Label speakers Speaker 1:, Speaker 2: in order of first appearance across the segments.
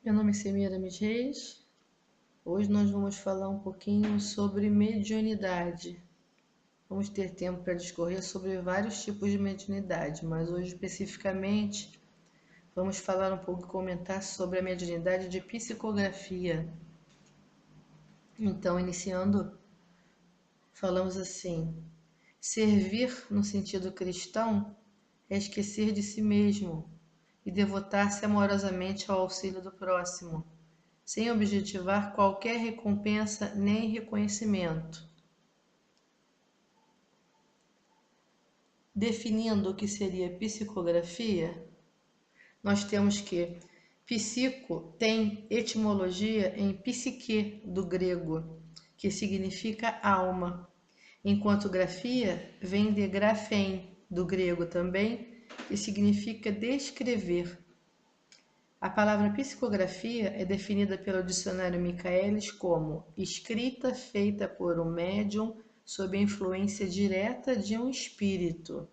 Speaker 1: Meu nome é Semiramis Reis. Hoje nós vamos falar um pouquinho sobre mediunidade. Vamos ter tempo para discorrer sobre vários tipos de mediunidade, mas hoje especificamente vamos falar um pouco e comentar sobre a mediunidade de psicografia. Então, iniciando, falamos assim: servir no sentido cristão é esquecer de si mesmo e devotar-se amorosamente ao auxílio do próximo, sem objetivar qualquer recompensa nem reconhecimento. Definindo o que seria psicografia, nós temos que psico tem etimologia em psique, do grego, que significa alma, enquanto grafia vem de graphein, do grego também, que significa descrever. A palavra psicografia é definida pelo dicionário Michaelis como escrita feita por um médium sob a influência direta de um espírito.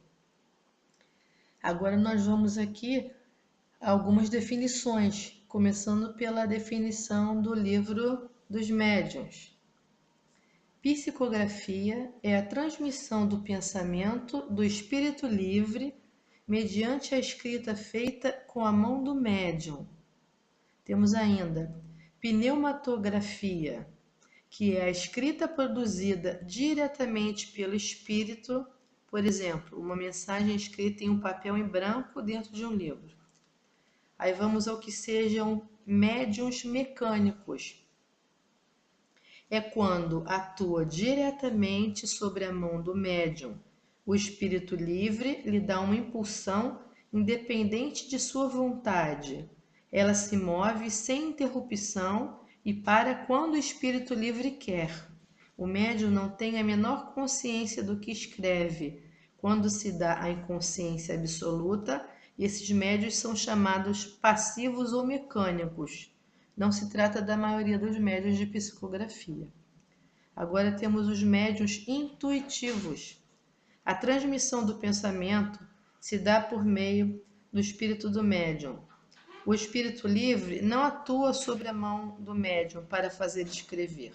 Speaker 1: Agora nós vamos aqui a algumas definições, começando pela definição do livro dos médiuns. Psicografia é a transmissão do pensamento do espírito livre mediante a escrita feita com a mão do médium. Temos ainda pneumatografia, que é a escrita produzida diretamente pelo espírito, por exemplo, uma mensagem escrita em um papel em branco dentro de um livro. Aí vamos ao que sejam médiuns mecânicos. É quando atua diretamente sobre a mão do médium. O espírito livre lhe dá uma impulsão independente de sua vontade. Ela se move sem interrupção e para quando o espírito livre quer. O médium não tem a menor consciência do que escreve. Quando se dá a inconsciência absoluta, esses médiuns são chamados passivos ou mecânicos. Não se trata da maioria dos médiuns de psicografia. Agora temos os médiuns intuitivos. A transmissão do pensamento se dá por meio do espírito do médium. O espírito livre não atua sobre a mão do médium para fazer escrever.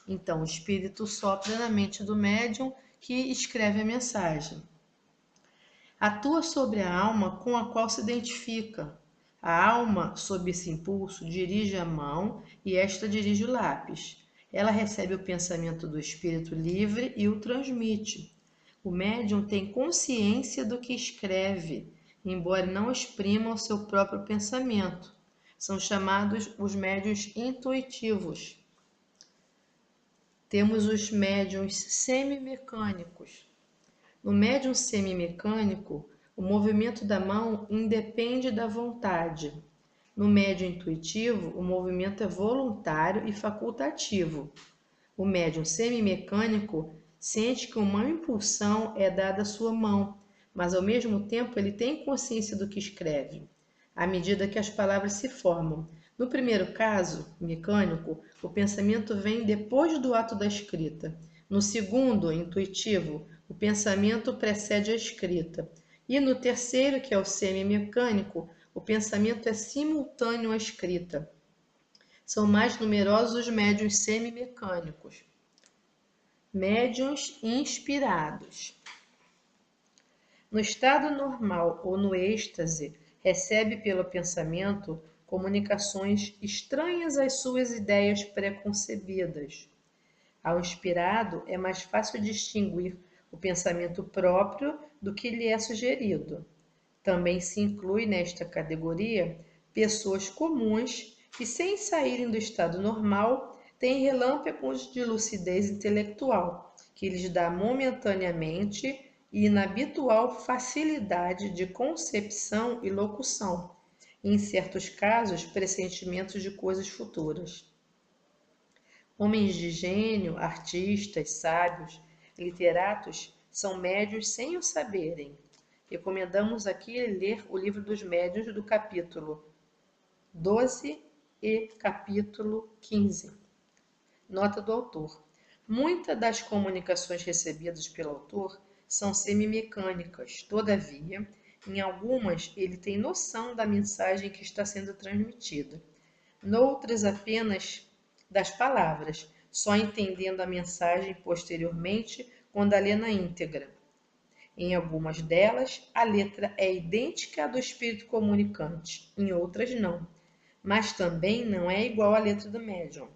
Speaker 1: Então, o espírito sopra na mente do médium que escreve a mensagem. Atua sobre a alma com a qual se identifica. A alma, sob esse impulso, dirige a mão e esta dirige o lápis. Ela recebe o pensamento do espírito livre e o transmite. O médium tem consciência do que escreve, embora não exprima o seu próprio pensamento. São chamados os médiuns intuitivos. Temos os médiuns semimecânicos. No médium semimecânico, o movimento da mão independe da vontade. No médium intuitivo, o movimento é voluntário e facultativo. O médium semimecânico sente que uma impulsão é dada à sua mão, mas ao mesmo tempo ele tem consciência do que escreve, à medida que as palavras se formam. No primeiro caso, mecânico, o pensamento vem depois do ato da escrita. No segundo, intuitivo, o pensamento precede a escrita. E no terceiro, que é o semimecânico, o pensamento é simultâneo à escrita. São mais numerosos os médiuns semimecânicos. Médiuns inspirados. No estado normal ou no êxtase, recebe pelo pensamento comunicações estranhas às suas ideias preconcebidas. Ao inspirado, é mais fácil distinguir o pensamento próprio do que lhe é sugerido. Também se inclui nesta categoria pessoas comuns que, sem saírem do estado normal, têm relâmpagos de lucidez intelectual, que lhes dá momentaneamente e inabitual facilidade de concepção e locução, e, em certos casos, pressentimentos de coisas futuras. Homens de gênio, artistas, sábios, literatos são médiuns sem o saberem. Recomendamos aqui ler o livro dos médiuns do capítulo 12 e capítulo 15. Nota do autor. Muitas das comunicações recebidas pelo autor são semimecânicas, todavia, Em algumas, ele tem noção da mensagem que está sendo transmitida. Noutras, apenas das palavras, só entendendo a mensagem posteriormente quando a lê na íntegra. Em algumas delas, a letra é idêntica à do espírito comunicante, em outras não, mas também não é igual à letra do médium.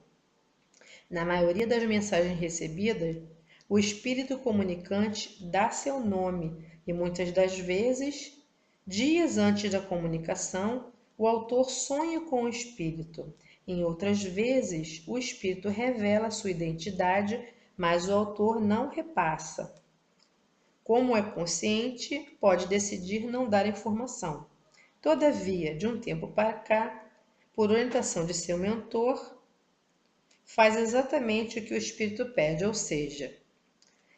Speaker 1: Na maioria das mensagens recebidas, o espírito comunicante dá seu nome e muitas das vezes, dias antes da comunicação, o autor sonha com o espírito. Em outras vezes, o espírito revela sua identidade, mas o autor não repassa. Como é consciente, pode decidir não dar informação. Todavia, de um tempo para cá, por orientação de seu mentor, faz exatamente o que o espírito pede, ou seja,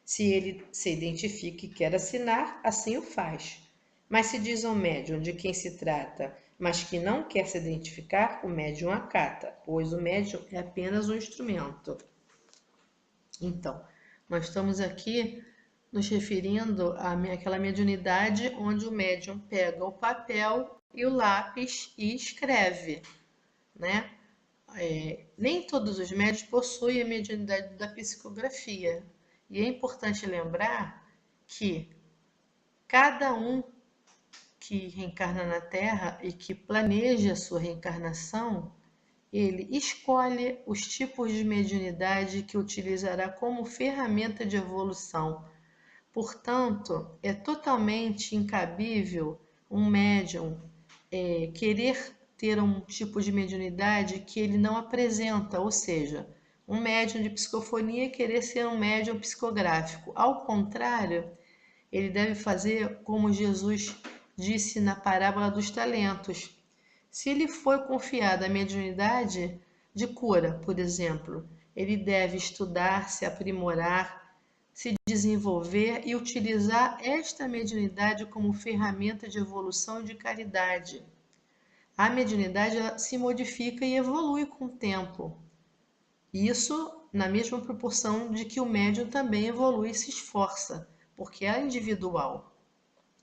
Speaker 1: se ele se identifica e quer assinar, assim o faz. Mas se diz ao médium de quem se trata, mas que não quer se identificar, o médium acata, pois o médium é apenas um instrumento. Então, nós estamos aqui nos referindo àquela mediunidade onde o médium pega o papel e o lápis e escreve, né? Nem todos os médios possuem a mediunidade da psicografia. E é importante lembrar que cada um que reencarna na Terra e que planeja a sua reencarnação, ele escolhe os tipos de mediunidade que utilizará como ferramenta de evolução. Portanto, é totalmente incabível um médium querer ter um tipo de mediunidade que ele não apresenta, ou seja, um médium de psicofonia querer ser um médium psicográfico. Ao contrário, ele deve fazer como Jesus disse na parábola dos talentos. Se lhe foi confiada a mediunidade de cura, por exemplo, ele deve estudar, se aprimorar, se desenvolver e utilizar esta mediunidade como ferramenta de evolução e de caridade. A mediunidade se modifica e evolui com o tempo. Isso na mesma proporção de que o médium também evolui e se esforça, porque é individual,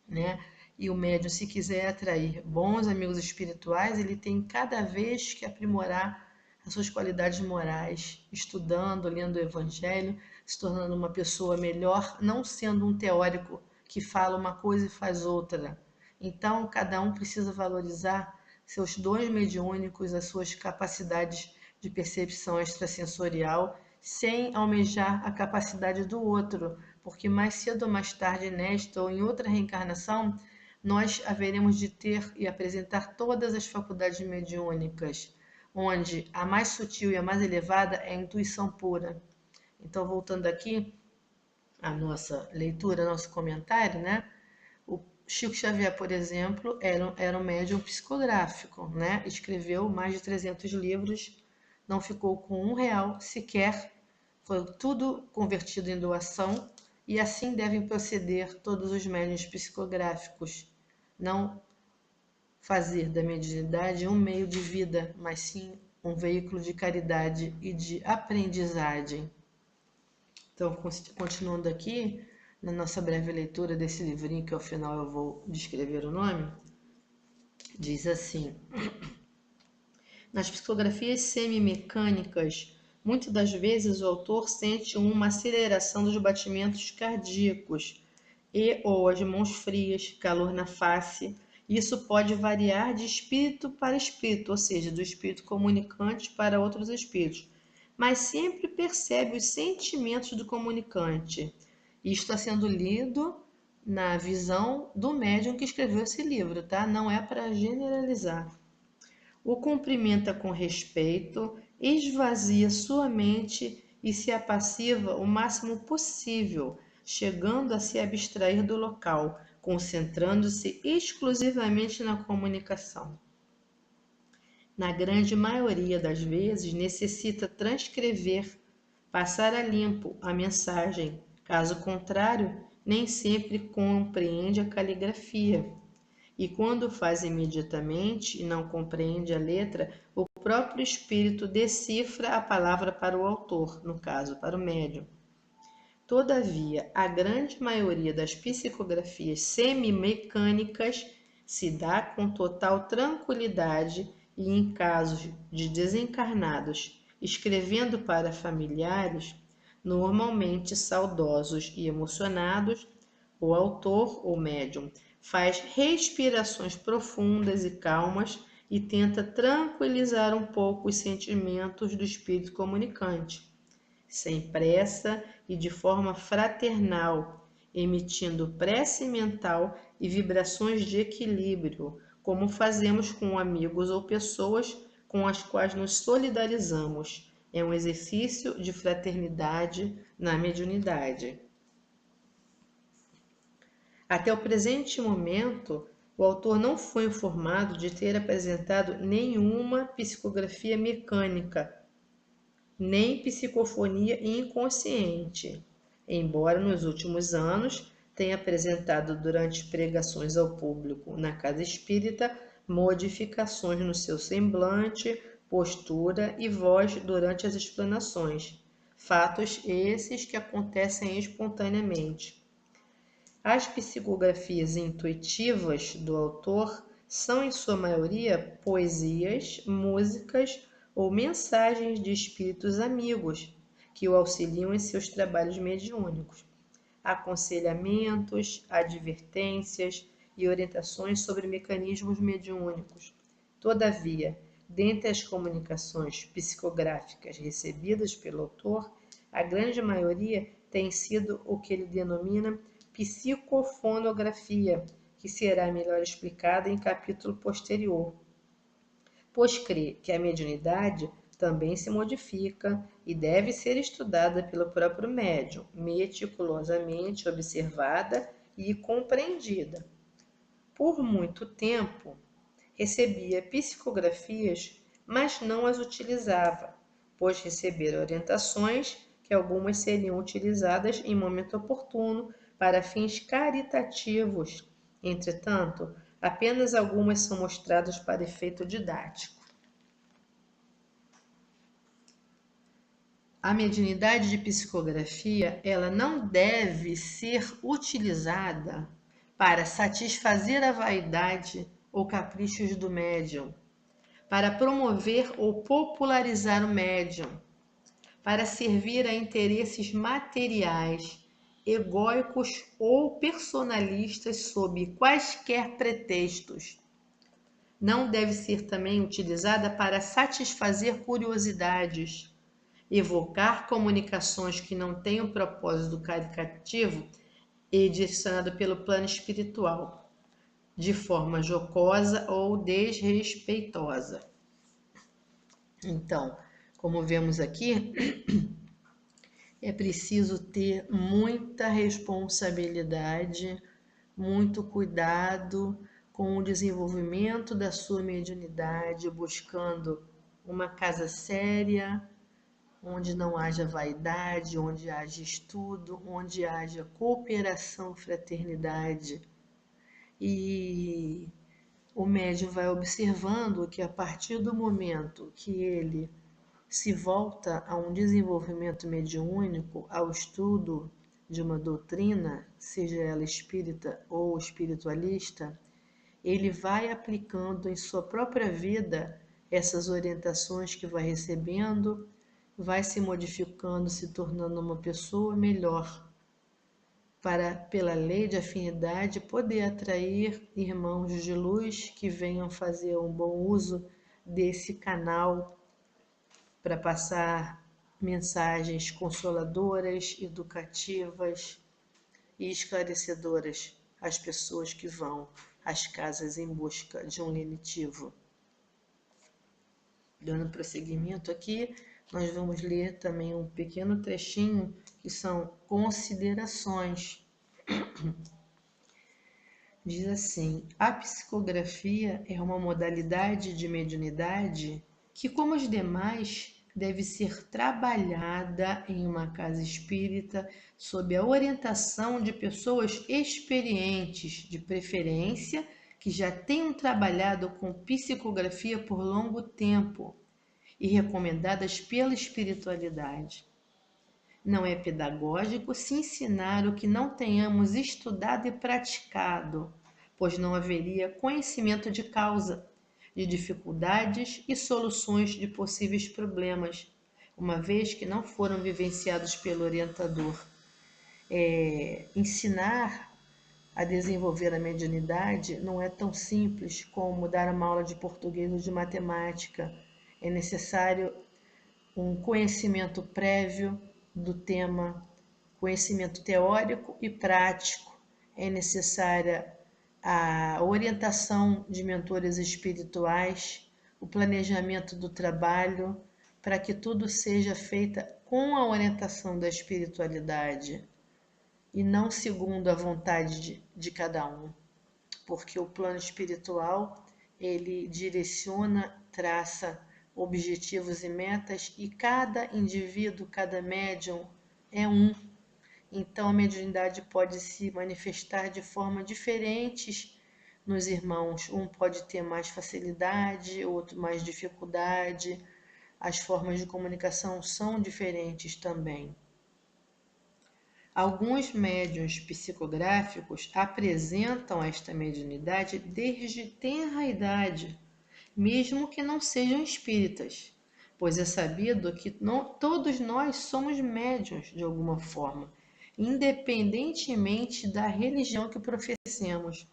Speaker 1: né? E o médium, se quiser atrair bons amigos espirituais, ele tem cada vez que aprimorar as suas qualidades morais, estudando, lendo o Evangelho, se tornando uma pessoa melhor, não sendo um teórico que fala uma coisa e faz outra. Então, cada um precisa valorizar seus dons mediúnicos, as suas capacidades de percepção extrasensorial, sem almejar a capacidade do outro, porque mais cedo ou mais tarde, nesta ou em outra reencarnação, nós haveremos de ter e apresentar todas as faculdades mediúnicas, onde a mais sutil e a mais elevada é a intuição pura. Então, voltando aqui à nossa leitura, nosso comentário, né? O Chico Xavier, por exemplo, era um médium psicográfico, né? Escreveu mais de 300 livros, não ficou com R$1 sequer, foi tudo convertido em doação, e assim devem proceder todos os médiuns psicográficos. Não fazer da mediunidade um meio de vida, mas sim um veículo de caridade e de aprendizagem. Então, continuando aqui, na nossa breve leitura desse livrinho, que ao final eu vou descrever o nome, diz assim: nas psicografias semimecânicas, muitas das vezes o autor sente uma aceleração dos batimentos cardíacos e ou as mãos frias, calor na face. Isso pode variar de espírito para espírito, ou seja, do espírito comunicante para outros espíritos, mas sempre percebe os sentimentos do comunicante. Isso está sendo lido na visão do médium que escreveu esse livro, tá? Não é para generalizar. O cumprimenta com respeito, esvazia sua mente e se apassiva o máximo possível, chegando a se abstrair do local, concentrando-se exclusivamente na comunicação. Na grande maioria das vezes, necessita transcrever, passar a limpo a mensagem. Caso contrário, nem sempre compreende a caligrafia. E quando faz imediatamente e não compreende a letra, o próprio espírito decifra a palavra para o autor, no caso, para o médium. Todavia, a grande maioria das psicografias semimecânicas se dá com total tranquilidade e em casos de desencarnados escrevendo para familiares, normalmente saudosos e emocionados, o autor ou médium faz respirações profundas e calmas e tenta tranquilizar um pouco os sentimentos do espírito comunicante, sem pressa e de forma fraternal, emitindo prece mental e vibrações de equilíbrio, como fazemos com amigos ou pessoas com as quais nos solidarizamos. É um exercício de fraternidade na mediunidade. Até o presente momento, o autor não foi informado de ter apresentado nenhuma psicografia mecânica, nem psicofonia inconsciente, embora nos últimos anos tenha apresentado durante pregações ao público na casa espírita modificações no seu semblante, postura e voz durante as explanações, fatos esses que acontecem espontaneamente. As psicografias intuitivas do autor são, em sua maioria, poesias, músicas ou mensagens de espíritos amigos que o auxiliam em seus trabalhos mediúnicos, aconselhamentos, advertências e orientações sobre mecanismos mediúnicos. Todavia, dentre as comunicações psicográficas recebidas pelo autor, a grande maioria tem sido o que ele denomina psicofonografia, que será melhor explicada em capítulo posterior, pois crê que a mediunidade também se modifica e deve ser estudada pelo próprio médium, meticulosamente observada e compreendida. Por muito tempo, recebia psicografias, mas não as utilizava, pois recebera orientações que algumas seriam utilizadas em momento oportuno para fins caritativos. Entretanto, apenas algumas são mostradas para efeito didático. A mediunidade de psicografia, ela não deve ser utilizada para satisfazer a vaidade ou caprichos do médium, para promover ou popularizar o médium, para servir a interesses materiais, egóicos ou personalistas sob quaisquer pretextos. Não deve ser também utilizada para satisfazer curiosidades, evocar comunicações que não tenham propósito caricativo e direcionado pelo plano espiritual, de forma jocosa ou desrespeitosa. Então, como vemos aqui, é preciso ter muita responsabilidade, muito cuidado com o desenvolvimento da sua mediunidade, buscando uma casa séria, onde não haja vaidade, onde haja estudo, onde haja cooperação, fraternidade. E o médium vai observando que a partir do momento que ele se volta a um desenvolvimento mediúnico, ao estudo de uma doutrina, seja ela espírita ou espiritualista, ele vai aplicando em sua própria vida essas orientações que vai recebendo, vai se modificando, se tornando uma pessoa melhor, para, pela lei de afinidade, poder atrair irmãos de luz que venham fazer um bom uso desse canal para passar mensagens consoladoras, educativas e esclarecedoras às pessoas que vão às casas em busca de um lenitivo. Dando prosseguimento aqui, nós vamos ler também um pequeno trechinho que são considerações. Diz assim: a psicografia é uma modalidade de mediunidade que, como as demais, deve ser trabalhada em uma casa espírita sob a orientação de pessoas experientes, de preferência, que já tenham trabalhado com psicografia por longo tempo e recomendadas pela espiritualidade. Não é pedagógico se ensinar o que não tenhamos estudado e praticado, pois não haveria conhecimento de causa, de dificuldades e soluções de possíveis problemas, uma vez que não foram vivenciados pelo orientador. Ensinar a desenvolver a mediunidade não é tão simples como dar uma aula de português ou de matemática. É necessário um conhecimento prévio do tema, conhecimento teórico e prático. É necessária a orientação de mentores espirituais, o planejamento do trabalho, para que tudo seja feito com a orientação da espiritualidade e não segundo a vontade de cada um, porque o plano espiritual ele direciona, traça objetivos e metas e cada indivíduo, cada médium é um. Então a mediunidade pode se manifestar de forma diferentes nos irmãos. Um pode ter mais facilidade, outro mais dificuldade. As formas de comunicação são diferentes também. Alguns médiuns psicográficos apresentam esta mediunidade desde tenra idade, mesmo que não sejam espíritas, pois é sabido que todos nós somos médiuns de alguma forma, independentemente da religião que professemos.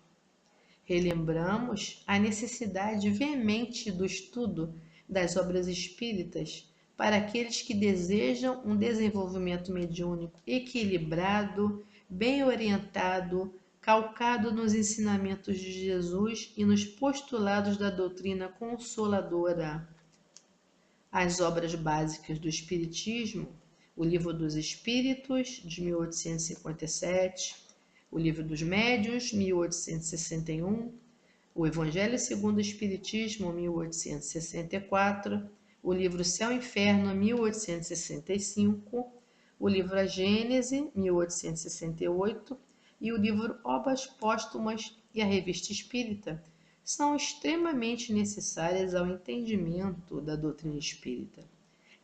Speaker 1: Relembramos a necessidade veemente do estudo das obras espíritas para aqueles que desejam um desenvolvimento mediúnico equilibrado, bem orientado, calcado nos ensinamentos de Jesus e nos postulados da doutrina consoladora. As obras básicas do Espiritismo, o Livro dos Espíritos, de 1857, o Livro dos Médiuns, 1861, o Evangelho segundo o Espiritismo, 1864, o livro Céu e Inferno, 1865, o livro A Gênese, 1868, e o livro Obras Póstumas e a Revista Espírita são extremamente necessárias ao entendimento da doutrina espírita,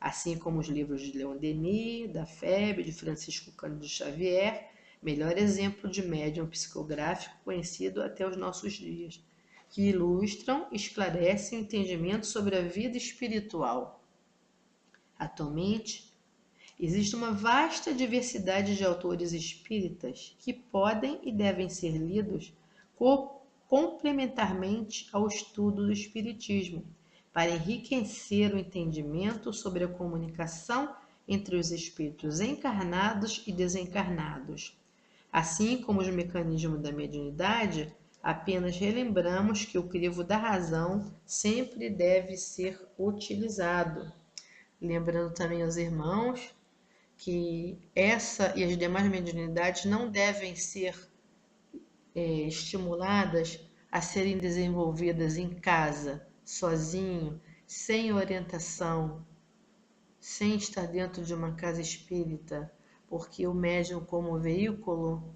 Speaker 1: assim como os livros de Leon Denis, da FEB, de Francisco Cândido Xavier, melhor exemplo de médium psicográfico conhecido até os nossos dias, que ilustram e esclarecem o entendimento sobre a vida espiritual. Atualmente, existe uma vasta diversidade de autores espíritas que podem e devem ser lidos complementarmente ao estudo do Espiritismo, para enriquecer o entendimento sobre a comunicação entre os espíritos encarnados e desencarnados. Assim como os mecanismos da mediunidade, apenas relembramos que o crivo da razão sempre deve ser utilizado. Lembrando também aos irmãos que essa e as demais mediunidades não devem ser estimuladas a serem desenvolvidas em casa, sozinho, sem orientação, sem estar dentro de uma casa espírita, porque o médium, como veículo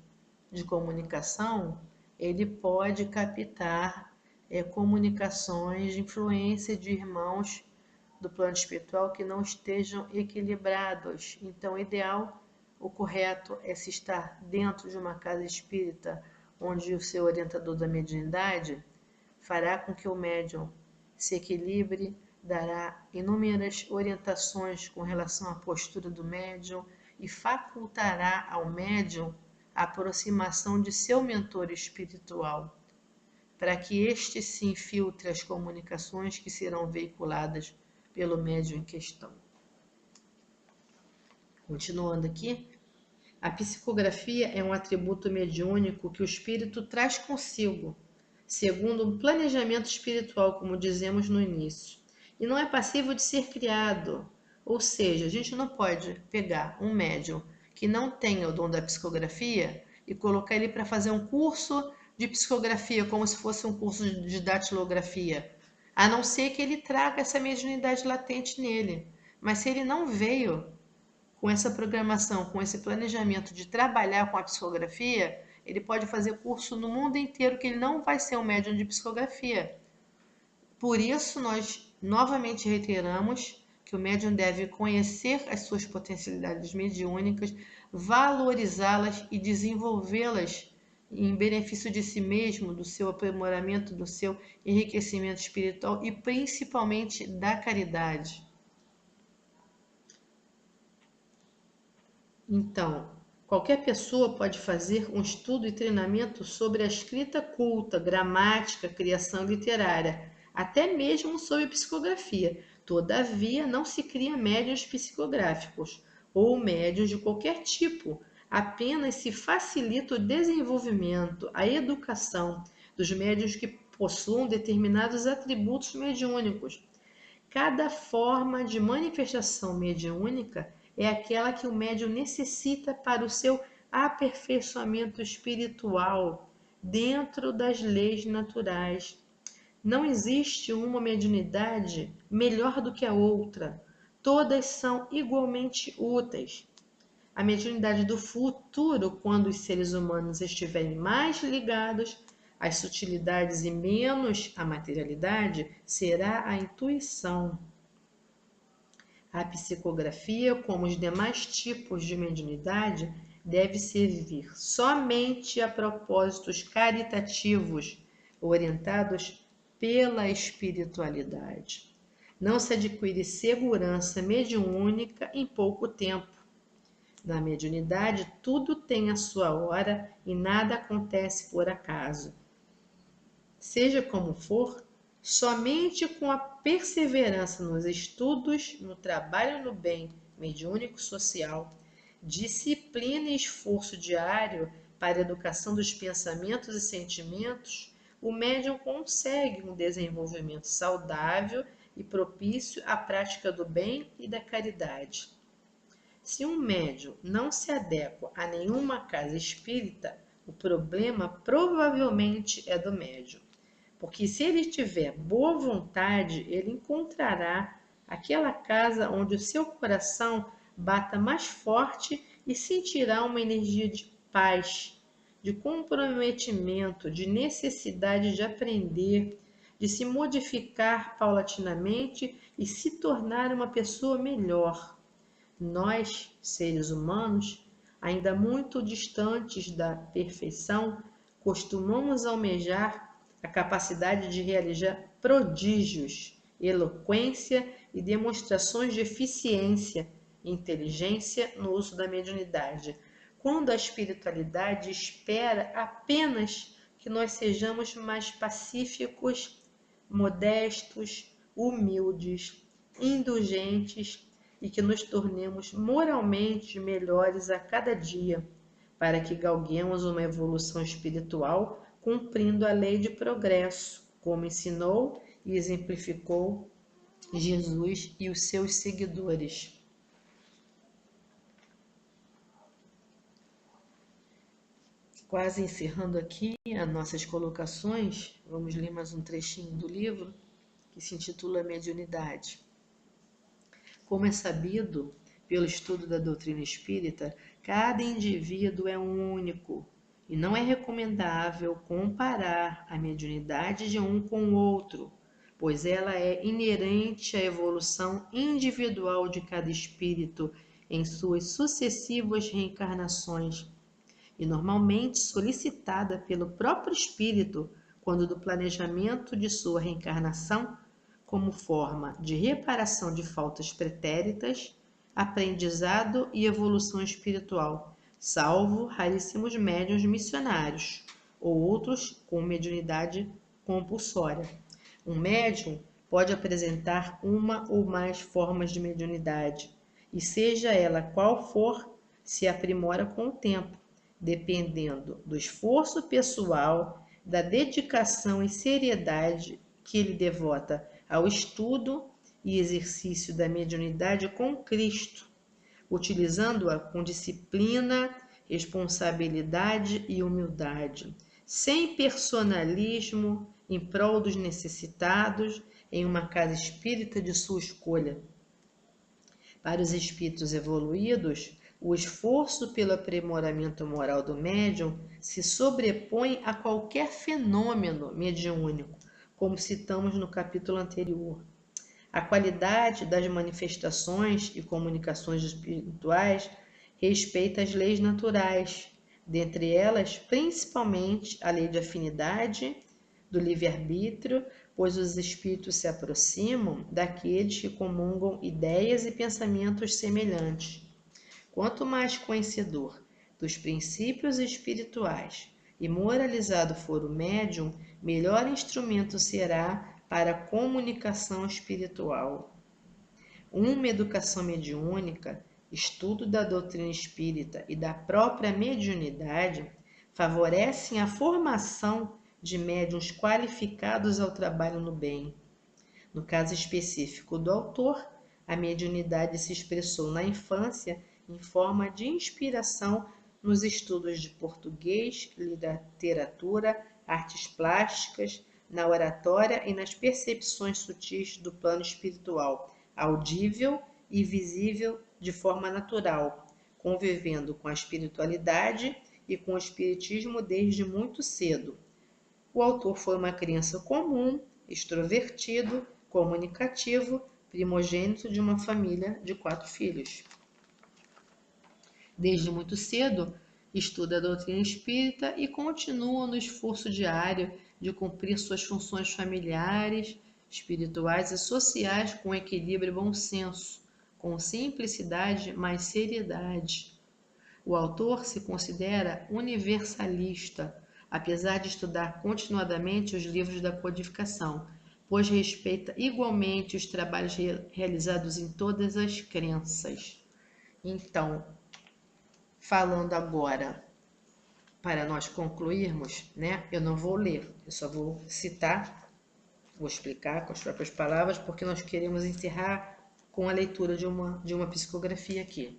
Speaker 1: de comunicação, ele pode captar comunicações de influência de irmãos do plano espiritual que não estejam equilibrados. Então, o correto é se estar dentro de uma casa espírita, onde o seu orientador da mediunidade fará com que o médium se equilibre, dará inúmeras orientações com relação à postura do médium e facultará ao médium a aproximação de seu mentor espiritual, para que este se infiltre as comunicações que serão veiculadas pelo médium em questão. Continuando aqui, a psicografia é um atributo mediúnico que o espírito traz consigo, segundo um planejamento espiritual, como dizemos no início, e não é passível de ser criado. Ou seja, a gente não pode pegar um médium que não tenha o dom da psicografia e colocar ele para fazer um curso de psicografia, como se fosse um curso de datilografia, a não ser que ele traga essa mediunidade latente nele. Mas se ele não veio com essa programação, com esse planejamento de trabalhar com a psicografia, ele pode fazer curso no mundo inteiro que ele não vai ser um médium de psicografia. Por isso, nós novamente reiteramos que o médium deve conhecer as suas potencialidades mediúnicas, valorizá-las e desenvolvê-las em benefício de si mesmo, do seu aprimoramento, do seu enriquecimento espiritual e principalmente da caridade. Então, qualquer pessoa pode fazer um estudo e treinamento sobre a escrita culta, gramática, criação literária, até mesmo sobre psicografia. Todavia, não se cria médiuns psicográficos ou médiuns de qualquer tipo. Apenas se facilita o desenvolvimento, a educação dos médiuns que possuam determinados atributos mediúnicos. Cada forma de manifestação mediúnica é aquela que o médium necessita para o seu aperfeiçoamento espiritual dentro das leis naturais. Não existe uma mediunidade melhor do que a outra. Todas são igualmente úteis. A mediunidade do futuro, quando os seres humanos estiverem mais ligados às sutilidades e menos à materialidade, será a intuição. A psicografia, como os demais tipos de mediunidade, deve servir somente a propósitos caritativos, orientados pela espiritualidade. Não se adquire segurança mediúnica em pouco tempo. Na mediunidade, tudo tem a sua hora e nada acontece por acaso. Seja como for, somente com a perseverança nos estudos, no trabalho no bem mediúnico social, disciplina e esforço diário para a educação dos pensamentos e sentimentos, o médium consegue um desenvolvimento saudável e propício à prática do bem e da caridade. Se um médium não se adequa a nenhuma casa espírita, o problema provavelmente é do médium. Porque se ele tiver boa vontade, ele encontrará aquela casa onde o seu coração bata mais forte e sentirá uma energia de paz, de comprometimento, de necessidade de aprender, de se modificar paulatinamente e se tornar uma pessoa melhor. Nós, seres humanos, ainda muito distantes da perfeição, costumamos almejar a capacidade de realizar prodígios, eloquência e demonstrações de eficiência e inteligência no uso da mediunidade, quando a espiritualidade espera apenas que nós sejamos mais pacíficos, modestos, humildes, indulgentes e que nos tornemos moralmente melhores a cada dia, para que galguemos uma evolução espiritual cumprindo a lei de progresso, como ensinou e exemplificou Jesus e os seus seguidores. Quase encerrando aqui as nossas colocações, vamos ler mais um trechinho do livro que se intitula Mediunidade. Como é sabido pelo estudo da doutrina espírita, cada indivíduo é único e não é recomendável comparar a mediunidade de um com o outro, pois ela é inerente à evolução individual de cada espírito em suas sucessivas reencarnações e normalmente solicitada pelo próprio espírito quando do planejamento de sua reencarnação como forma de reparação de faltas pretéritas, aprendizado e evolução espiritual, salvo raríssimos médiuns missionários ou outros com mediunidade compulsória. Um médium pode apresentar uma ou mais formas de mediunidade, e seja ela qual for, se aprimora com o tempo, dependendo do esforço pessoal, da dedicação e seriedade que ele devota ao estudo e exercício da mediunidade com Cristo, utilizando-a com disciplina, responsabilidade e humildade, sem personalismo, em prol dos necessitados, em uma casa espírita de sua escolha. Para os espíritos evoluídos, o esforço pelo aprimoramento moral do médium se sobrepõe a qualquer fenômeno mediúnico, como citamos no capítulo anterior. A qualidade das manifestações e comunicações espirituais respeita as leis naturais, dentre elas, principalmente, a lei de afinidade, do livre-arbítrio, pois os espíritos se aproximam daqueles que comungam ideias e pensamentos semelhantes. Quanto mais conhecedor dos princípios espirituais e moralizado for o médium, melhor instrumento será para a comunicação espiritual. Uma educação mediúnica, estudo da doutrina espírita e da própria mediunidade favorecem a formação de médiuns qualificados ao trabalho no bem. No caso específico do autor, a mediunidade se expressou na infância em forma de inspiração nos estudos de português, literatura, artes plásticas, na oratória e nas percepções sutis do plano espiritual, audível e visível de forma natural, convivendo com a espiritualidade e com o espiritismo desde muito cedo. O autor foi uma criança comum, extrovertido, comunicativo, primogênito de uma família de 4 filhos. Desde muito cedo, estuda a doutrina espírita e continua no esforço diário de cumprir suas funções familiares, espirituais e sociais com equilíbrio e bom senso, com simplicidade, mas seriedade. O autor se considera universalista, apesar de estudar continuadamente os livros da codificação, pois respeita igualmente os trabalhos realizados em todas as crenças. Então, falando agora, para nós concluirmos, né? Eu não vou ler, eu só vou citar, vou explicar com as próprias palavras, porque nós queremos encerrar com a leitura de uma psicografia aqui.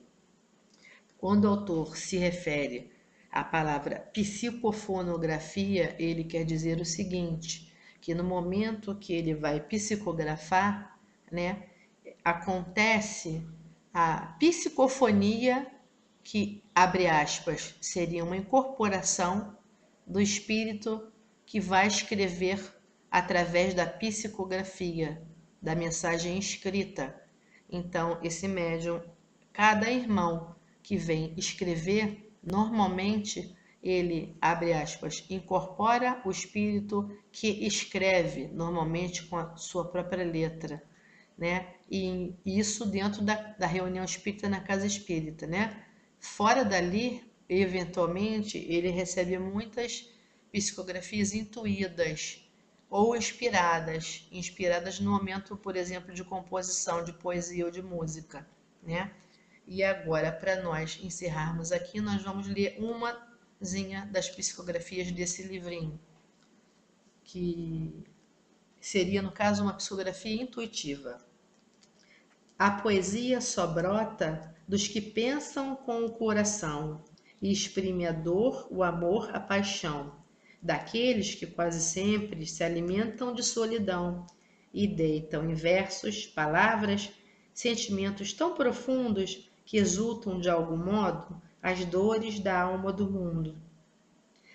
Speaker 1: Quando o autor se refere à palavra psicofonografia, ele quer dizer o seguinte, que no momento que ele vai psicografar, né, acontece a psicofonia, que, abre aspas, seria uma incorporação do espírito que vai escrever através da psicografia, da mensagem escrita. Então, esse médium, cada irmão que vem escrever, normalmente ele, abre aspas, incorpora o espírito que escreve, normalmente com a sua própria letra, né? E isso dentro da reunião espírita na casa espírita, né? Fora dali, eventualmente, ele recebe muitas psicografias intuídas ou inspiradas no momento, por exemplo, de composição de poesia ou de música, né? E agora, para nós encerrarmos aqui, nós vamos ler umazinha das psicografias desse livrinho, que seria, no caso, uma psicografia intuitiva. A poesia só brota dos que pensam com o coração e exprime a dor, o amor, a paixão, daqueles que quase sempre se alimentam de solidão e deitam em versos, palavras, sentimentos tão profundos que exultam de algum modo as dores da alma do mundo.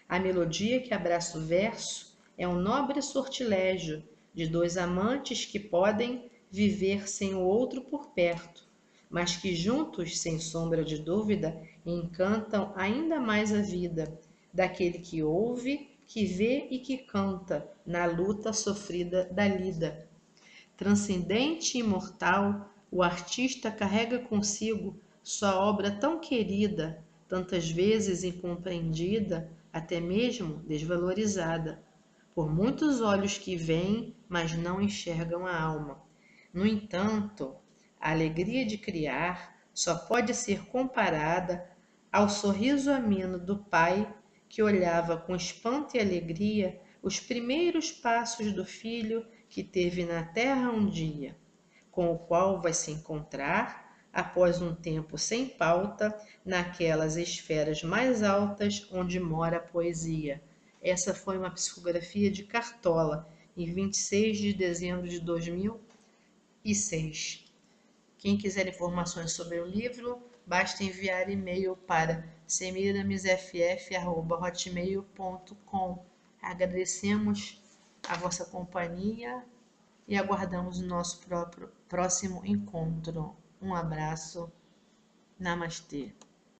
Speaker 1: A melodia que abraça o verso é um nobre sortilégio de 2 amantes que podem viver sem o outro por perto, mas que juntos, sem sombra de dúvida, encantam ainda mais a vida, daquele que ouve, que vê e que canta na luta sofrida da lida. Transcendente e imortal, o artista carrega consigo sua obra tão querida, tantas vezes incompreendida, até mesmo desvalorizada, por muitos olhos que veem, mas não enxergam a alma. No entanto, a alegria de criar só pode ser comparada ao sorriso ameno do pai que olhava com espanto e alegria os primeiros passos do filho que teve na terra um dia, com o qual vai se encontrar, após um tempo sem pauta, naquelas esferas mais altas onde mora a poesia. Essa foi uma psicografia de Cartola, em 26 de dezembro de 2006. Quem quiser informações sobre o livro, basta enviar e-mail para semiramesff@hotmail.com. Agradecemos a vossa companhia e aguardamos o nosso próximo encontro. Um abraço. Namastê.